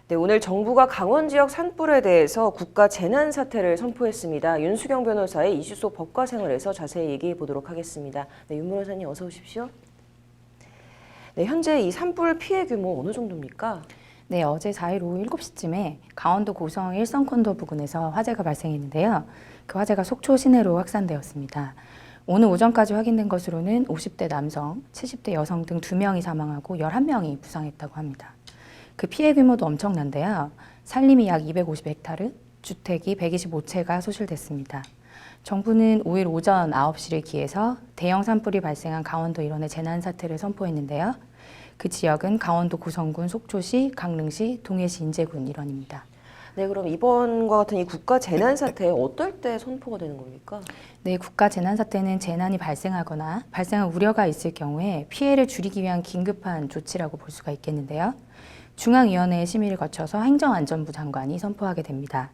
네, 오늘 정부가 강원 지역 산불에 대해서 국가 재난 사태를 선포했습니다. 윤수경 변호사의 이슈 속 법과 생활에서 자세히 얘기해 보도록 하겠습니다. 네, 윤 변호사님 어서 오십시오. 네, 현재 이 산불 피해 규모 어느 정도입니까? 네, 어제 4일 오후 7시쯤에 강원도 고성 일성콘도 부근에서 화재가 발생했는데요. 그 화재가 속초 시내로 확산되었습니다. 오늘 오전까지 확인된 것으로는 50대 남성, 70대 여성 등 2명이 사망하고 11명이 부상했다고 합니다. 그 피해 규모도 엄청난데요. 산림이 약 250헥타르, 주택이 125채가 소실됐습니다. 정부는 5일 오전 9시를 기해서 대형 산불이 발생한 강원도 일원의 재난사태를 선포했는데요. 그 지역은 강원도 고성군 속초시, 강릉시, 동해시 인제군 일원입니다. 네, 그럼 이번과 같은 이 국가 재난 사태 어떨 때 선포가 되는 겁니까? 네, 국가 재난사태는 재난이 발생하거나 발생할 우려가 있을 경우에 피해를 줄이기 위한 긴급한 조치라고 볼 수가 있겠는데요. 중앙위원회의 심의를 거쳐서 행정안전부 장관이 선포하게 됩니다.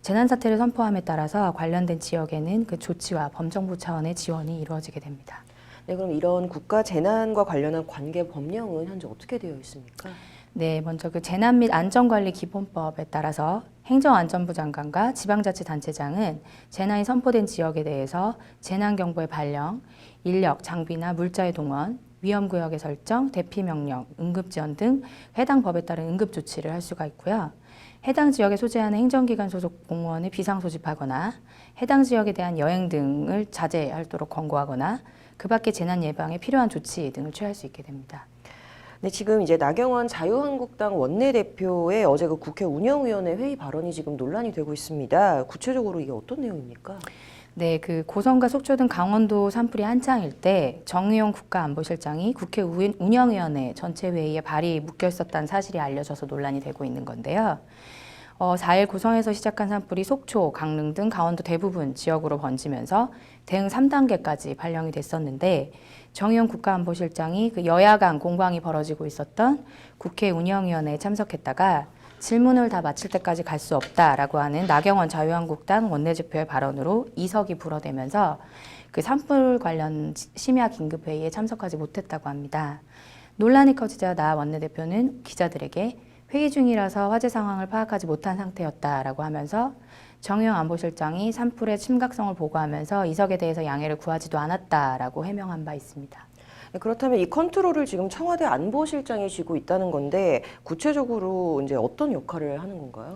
재난사태를 선포함에 따라서 관련된 지역에는 그 조치와 범정부 차원의 지원이 이루어지게 됩니다. 네, 그럼 이런 국가 재난과 관련한 관계 법령은 현재 어떻게 되어 있습니까? 네, 먼저 그 재난 및 안전관리 기본법에 따라서 행정안전부 장관과 지방자치단체장은 재난이 선포된 지역에 대해서 재난경보의 발령, 인력, 장비나 물자의 동원, 위험구역의 설정, 대피명령, 응급지원 등 해당 법에 따른 응급조치를 할 수가 있고요. 해당 지역에 소재하는 행정기관 소속 공무원을 비상소집하거나 해당 지역에 대한 여행 등을 자제하도록 권고하거나 그 밖에 재난 예방에 필요한 조치 등을 취할 수 있게 됩니다. 네, 지금 이제 나경원 자유한국당 원내대표의 어제 그 국회 운영위원회 회의 발언이 지금 논란이 되고 있습니다. 구체적으로 이게 어떤 내용입니까? 네, 그 고성과 속초 등 강원도 산불이 한창일 때 정의용 국가안보실장이 국회 운영위원회 전체 회의에 발이 묶여 있었다는 사실이 알려져서 논란이 되고 있는 건데요. 4일 고성에서 시작한 산불이 속초, 강릉 등 강원도 대부분 지역으로 번지면서 대응 3단계까지 발령이 됐었는데 정의용 국가안보실장이 그 여야 간 공방이 벌어지고 있었던 국회 운영위원회에 참석했다가 질문을 다 마칠 때까지 갈 수 없다라고 하는 나경원 자유한국당 원내대표의 발언으로 이석이 불어대면서 그 산불 관련 심야 긴급회의에 참석하지 못했다고 합니다. 논란이 커지자 나 원내대표는 기자들에게 회의 중이라서 화재 상황을 파악하지 못한 상태였다라고 하면서 정의용 안보실장이 산불의 심각성을 보고하면서 이석에 대해서 양해를 구하지도 않았다라고 해명한 바 있습니다. 네, 그렇다면 이 컨트롤을 지금 청와대 안보실장이 쥐고 있다는 건데 구체적으로 이제 어떤 역할을 하는 건가요?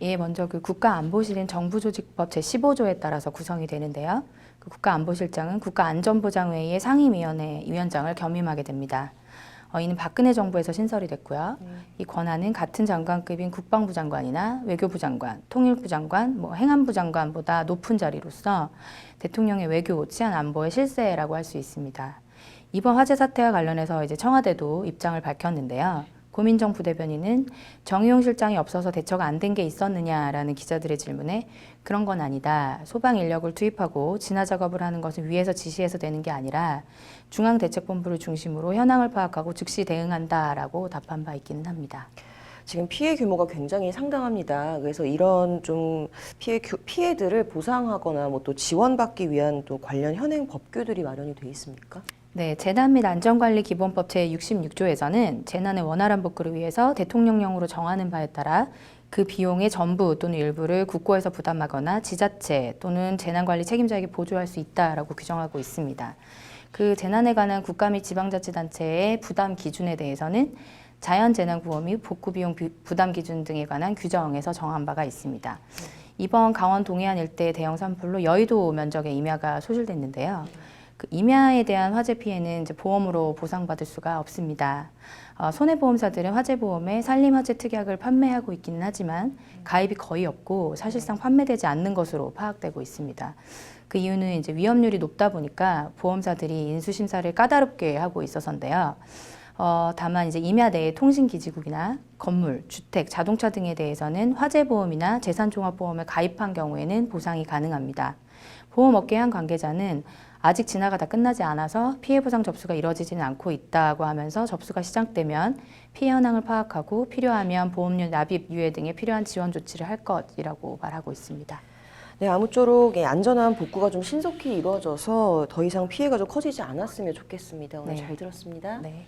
예, 먼저 그 국가안보실은 정부조직법 제15조에 따라서 구성이 되는데요. 그 국가안보실장은 국가안전보장회의의 상임위원회 위원장을 겸임하게 됩니다. 이는 박근혜 정부에서 신설이 됐고요. 이 권한은 같은 장관급인 국방부 장관이나 외교부 장관, 통일부 장관, 행안부 장관보다 높은 자리로서 대통령의 외교, 치안 안보의 실세라고 할 수 있습니다. 이번 화재 사태와 관련해서 이제 청와대도 입장을 밝혔는데요. 고민정 부대변인은 정의용 실장이 없어서 대처가 안 된 게 있었느냐라는 기자들의 질문에 그런 건 아니다. 소방 인력을 투입하고 진화 작업을 하는 것은 위에서 지시해서 되는 게 아니라 중앙대책본부를 중심으로 현황을 파악하고 즉시 대응한다라고 답한 바 있기는 합니다. 지금 피해 규모가 굉장히 상당합니다. 그래서 이런 좀 피해들을 보상하거나 뭐 또 지원받기 위한 또 관련 현행 법규들이 마련이 돼 있습니까? 네, 재난 및 안전관리 기본법 제66조에서는 재난의 원활한 복구를 위해서 대통령령으로 정하는 바에 따라 그 비용의 전부 또는 일부를 국고에서 부담하거나 지자체 또는 재난관리 책임자에게 보조할 수 있다라고 규정하고 있습니다. 그 재난에 관한 국가 및 지방자치단체의 부담 기준에 대해서는 자연재난구호 및 복구비용 부담 기준 등에 관한 규정에서 정한 바가 있습니다. 이번 강원 동해안 일대 대형 산불로 여의도 면적의 임야가 소실됐는데요. 그 임야에 대한 화재 피해는 이제 보험으로 보상받을 수가 없습니다. 손해보험사들은 화재보험에 산림화재 특약을 판매하고 있기는 하지만 가입이 거의 없고 사실상 판매되지 않는 것으로 파악되고 있습니다. 그 이유는 이제 위험률이 높다 보니까 보험사들이 인수심사를 까다롭게 하고 있어서인데요. 다만 이제 임야 내의 통신기지국이나 건물, 주택, 자동차 등에 대해서는 화재보험이나 재산종합보험에 가입한 경우에는 보상이 가능합니다. 보험업계 한 관계자는 아직 진화가 다 끝나지 않아서 피해 보상 접수가 이루어지지는 않고 있다고 하면서 접수가 시작되면 피해 현황을 파악하고 필요하면 보험료 납입, 유예 등의 필요한 지원 조치를 할 것이라고 말하고 있습니다. 네, 아무쪼록 안전한 복구가 좀 신속히 이루어져서 더 이상 피해가 좀 커지지 않았으면 좋겠습니다. 오늘 네. 잘 들었습니다. 네.